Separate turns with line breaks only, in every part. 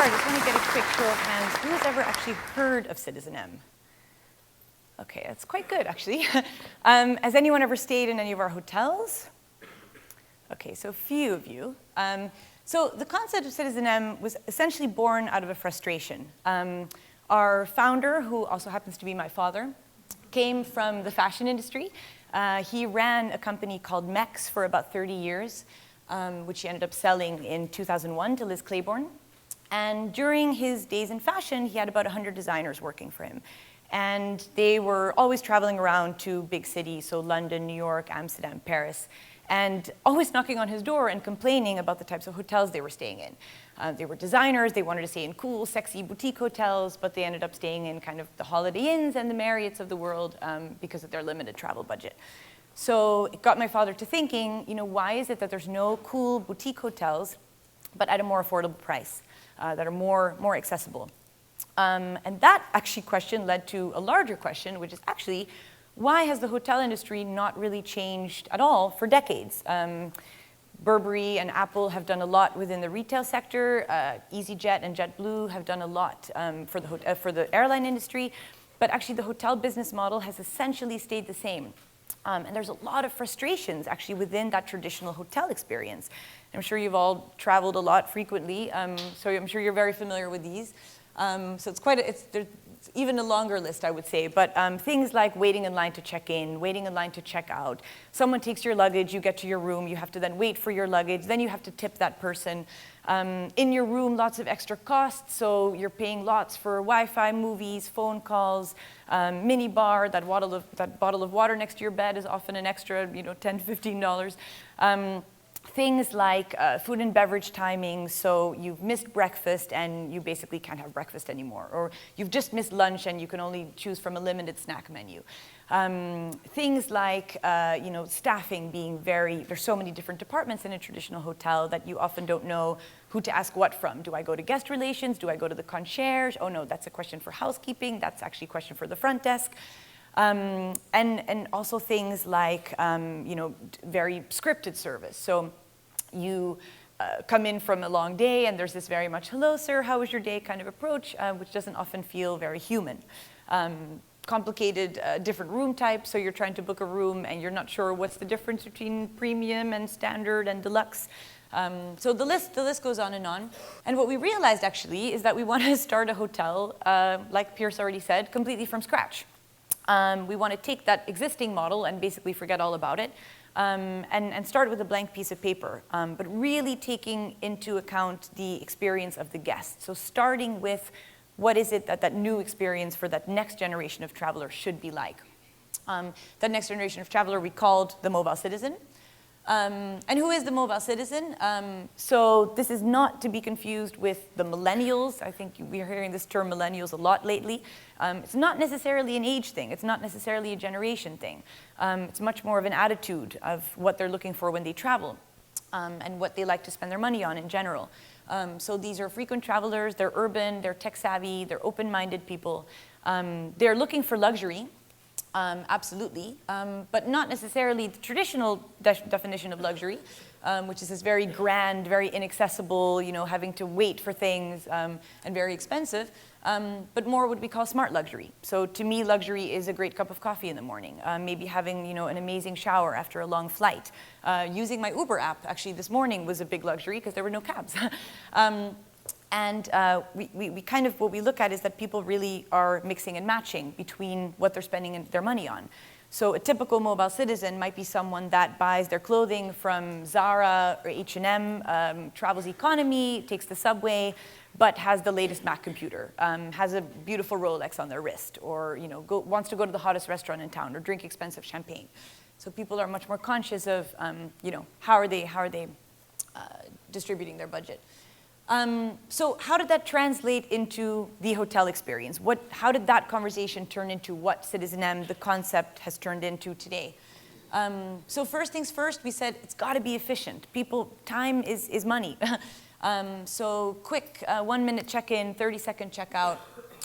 start, I just want to get a quick show of hands. Who has ever actually heard of citizenM? Okay, that's quite good, actually. Has anyone ever stayed in any of our hotels? Okay, so a few of you. So the concept of citizenM was essentially born out of a frustration. Our founder, who also happens to be my father, came from the fashion industry. He ran a company called Mex for about 30 years, which he ended up selling in 2001 to Liz Claiborne. And during his days in fashion, he had about 100 designers working for him. And they were always traveling around to big cities, so London, New York, Amsterdam, Paris, and always knocking on his door and complaining about the types of hotels they were staying in. They were designers, they wanted to stay in cool, sexy boutique hotels, but they ended up staying in kind of the Holiday Inns and the Marriotts of the world because of their limited travel budget. So it got my father to thinking, why is it that there's no cool boutique hotels, but at a more affordable price, that are more accessible? And that actually question led to a larger question, which is actually, why has the hotel industry not really changed at all for decades? Burberry and Apple have done a lot within the retail sector. EasyJet and JetBlue have done a lot for the airline industry. But actually, the hotel business model has essentially stayed the same. And there's a lot of frustrations actually within that traditional hotel experience. I'm sure you've all traveled a lot frequently, so I'm sure you're very familiar with these. So it's even a longer list, I would say, but things like waiting in line to check in, waiting in line to check out. Someone takes your luggage, you get to your room, you have to then wait for your luggage, then you have to tip that person. In your room, lots of extra costs, so you're paying lots for Wi-Fi, movies, phone calls, mini bar, that bottle of water next to your bed is often an extra, $10 to $15. Things like food and beverage timing, so you've missed breakfast and you basically can't have breakfast anymore, or you've just missed lunch and you can only choose from a limited snack menu. Things like staffing being there's so many different departments in a traditional hotel that you often don't know who to ask what from. Do I go to guest relations? Do I go to the concierge? Oh no, that's a question for housekeeping. That's actually a question for the front desk. And also things like very scripted service. So you come in from a long day and there's this very much, hello sir, how was your day kind of approach, which doesn't often feel very human. Complicated different room types, so you're trying to book a room and you're not sure what's the difference between premium and standard and deluxe. So the list goes on. And what we realized actually is that we want to start a hotel, like Pierce already said, completely from scratch. We want to take that existing model and basically forget all about it and start with a blank piece of paper, but really taking into account the experience of the guest. So starting with what is it that new experience for that next generation of traveler should be like. That next generation of traveler we called the mobile citizen. And who is the mobile citizen? So this is not to be confused with the millennials. I think we're hearing this term millennials a lot lately. It's not necessarily an age thing. It's not necessarily a generation thing. It's much more of an attitude of what they're looking for when they travel and what they like to spend their money on in general. So these are frequent travelers. They're urban, they're tech savvy, they're open-minded people. They're looking for luxury. Absolutely, but not necessarily the traditional definition of luxury, which is this very grand, very inaccessible, having to wait for things and very expensive, but more what we call smart luxury. So to me, luxury is a great cup of coffee in the morning, maybe having an amazing shower after a long flight. Using my Uber app, actually this morning was a big luxury because there were no cabs. And we kind of, what we look at is that people really are mixing and matching between what they're spending their money on. So a typical mobile citizen might be someone that buys their clothing from Zara or H&M, travels economy, takes the subway, but has the latest Mac computer, has a beautiful Rolex on their wrist, or wants to go to the hottest restaurant in town or drink expensive champagne. So people are much more conscious of how are they distributing their budget. So how did that translate into the hotel experience? How did that conversation turn into what citizenM, the concept, has turned into today? So first things first, we said it's got to be efficient. Time is money. So quick 1-minute check-in, 30-second checkout.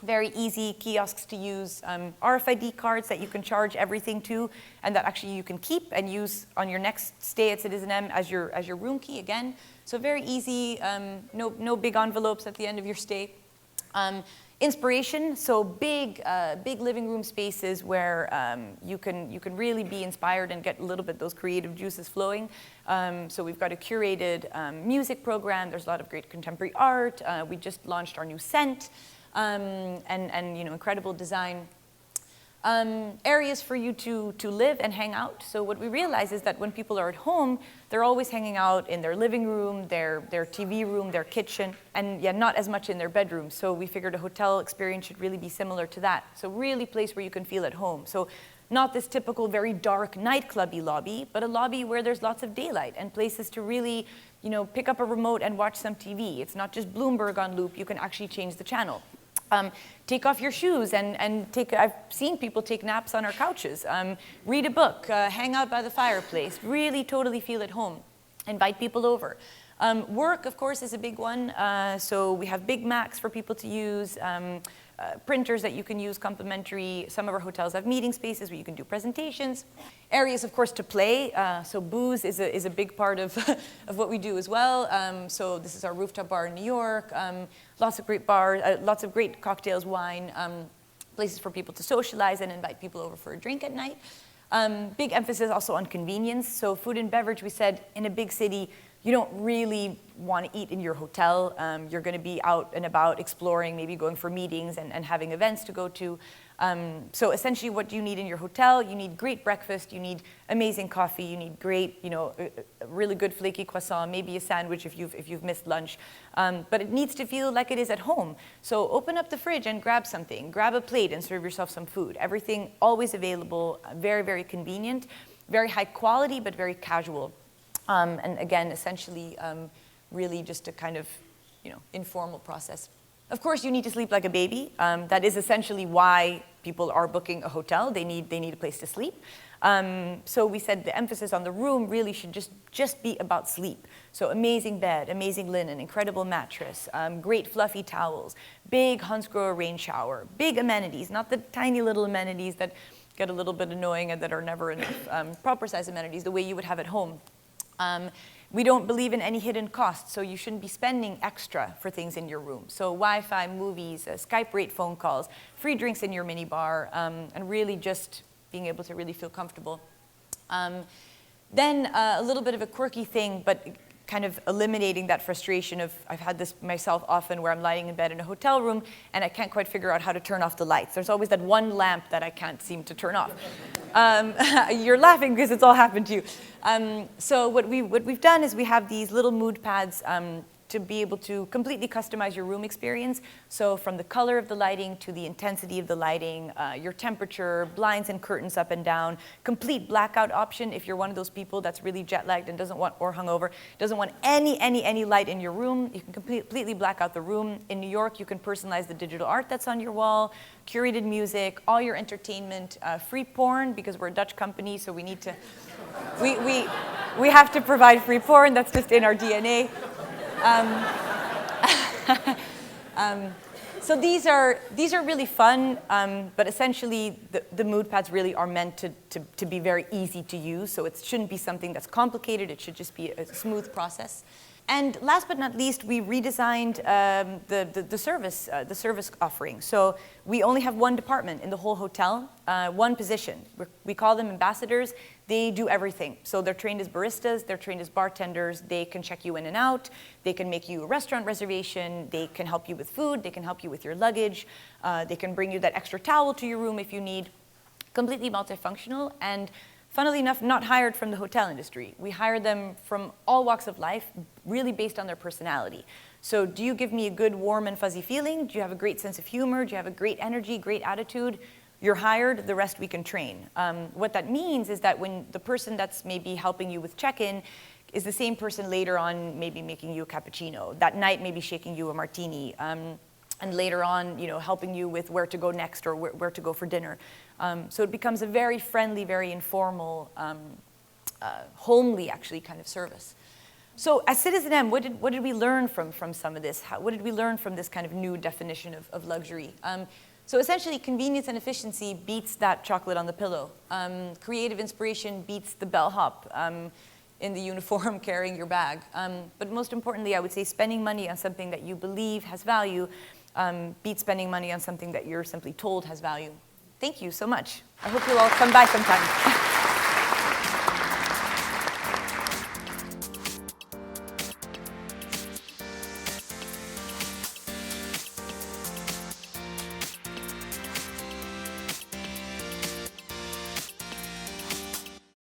Very easy kiosks to use, RFID cards that you can charge everything to, and that actually you can keep and use on your next stay at citizenM as your room key again. So very easy, no big envelopes at the end of your stay. Inspiration, so big living room spaces where you can really be inspired and get a little bit those creative juices flowing. So we've got a curated music program. There's a lot of great contemporary art. We just launched our new scent. And incredible design. Areas for you to live and hang out. So what we realize is that when people are at home, they're always hanging out in their living room, their TV room, their kitchen, and not as much in their bedroom. So we figured a hotel experience should really be similar to that. So really a place where you can feel at home. So not this typical very dark nightclubby lobby, but a lobby where there's lots of daylight and places to really pick up a remote and watch some TV. It's not just Bloomberg on loop. You can actually change the channel. Take off your shoes and I've seen people take naps on our couches, read a book, hang out by the fireplace, really totally feel at home, invite people over. Work, of course, is a big one. So we have Big Macs for people to use, printers that you can use complimentary. Some of our hotels have meeting spaces where you can do presentations. Areas, of course, to play. So booze is a big part of, of what we do as well. So this is our rooftop bar in New York. Lots of great bars, lots of great cocktails, wine, places for people to socialize and invite people over for a drink at night. Big emphasis also on convenience. So food and beverage, we said, in a big city, you don't really want to eat in your hotel. You're going to be out and about exploring, maybe going for meetings and having events to go to. So essentially what do you need in your hotel? You need great breakfast, you need amazing coffee, you need great, a really good flaky croissant, maybe a sandwich if you've missed lunch. But it needs to feel like it is at home. So open up the fridge and grab something. Grab a plate and serve yourself some food. Everything always available, very, very convenient, very high quality, but very casual. And again, essentially, really just a kind of, informal process. Of course, you need to sleep like a baby. That is essentially why people are booking a hotel. They need a place to sleep. So we said the emphasis on the room really should just be about sleep. So amazing bed, amazing linen, incredible mattress, great fluffy towels, big Hansgrohe rain shower, big amenities, not the tiny little amenities that get a little bit annoying and that are never enough, proper size amenities, the way you would have at home. We don't believe in any hidden costs, so you shouldn't be spending extra for things in your room. So Wi-Fi, movies, Skype rate phone calls, free drinks in your minibar, and really just being able to really feel comfortable. Then a little bit of a quirky thing, but kind of eliminating that frustration of, I've had this myself often where I'm lying in bed in a hotel room and I can't quite figure out how to turn off the lights. There's always that one lamp that I can't seem to turn off. You're laughing because it's all happened to you. So what we've done is we have these little mood pads to be able to completely customize your room experience. So from the color of the lighting to the intensity of the lighting, your temperature, blinds and curtains up and down, complete blackout option if you're one of those people that's really jet lagged and doesn't want, or hungover, doesn't want any light in your room. You can completely black out the room. In New York, you can personalize the digital art that's on your wall, curated music, all your entertainment, free porn, because we're a Dutch company, so we need to, we have to provide free porn. That's just in our DNA. So these are really fun, but essentially the mood pads really are meant to be very easy to use. So it shouldn't be something that's complicated. It should just be a smooth process. And last but not least, we redesigned the service offering. So we only have one department in the whole hotel, one position. We call them ambassadors. They do everything. So they're trained as baristas, they're trained as bartenders, they can check you in and out, they can make you a restaurant reservation, they can help you with food, they can help you with your luggage, they can bring you that extra towel to your room if you need. Completely multifunctional, and funnily enough, not hired from the hotel industry. We hire them from all walks of life, really based on their personality. So do you give me a good, warm and fuzzy feeling? Do you have a great sense of humor? Do you have a great energy, great attitude? You're hired, the rest we can train. What that means is that when the person that's maybe helping you with check-in is the same person later on maybe making you a cappuccino, that night maybe shaking you a martini, and later on, helping you with where to go next or where to go for dinner. So it becomes a very friendly, very informal, homely actually kind of service. So as citizenM, what did we learn from some of this? What did we learn from this kind of new definition of luxury? So essentially, convenience and efficiency beats that chocolate on the pillow. Creative inspiration beats the bellhop in the uniform carrying your bag. But most importantly, I would say spending money on something that you believe has value beats spending money on something that you're simply told has value. Thank you so much. I hope you'll all come by sometime.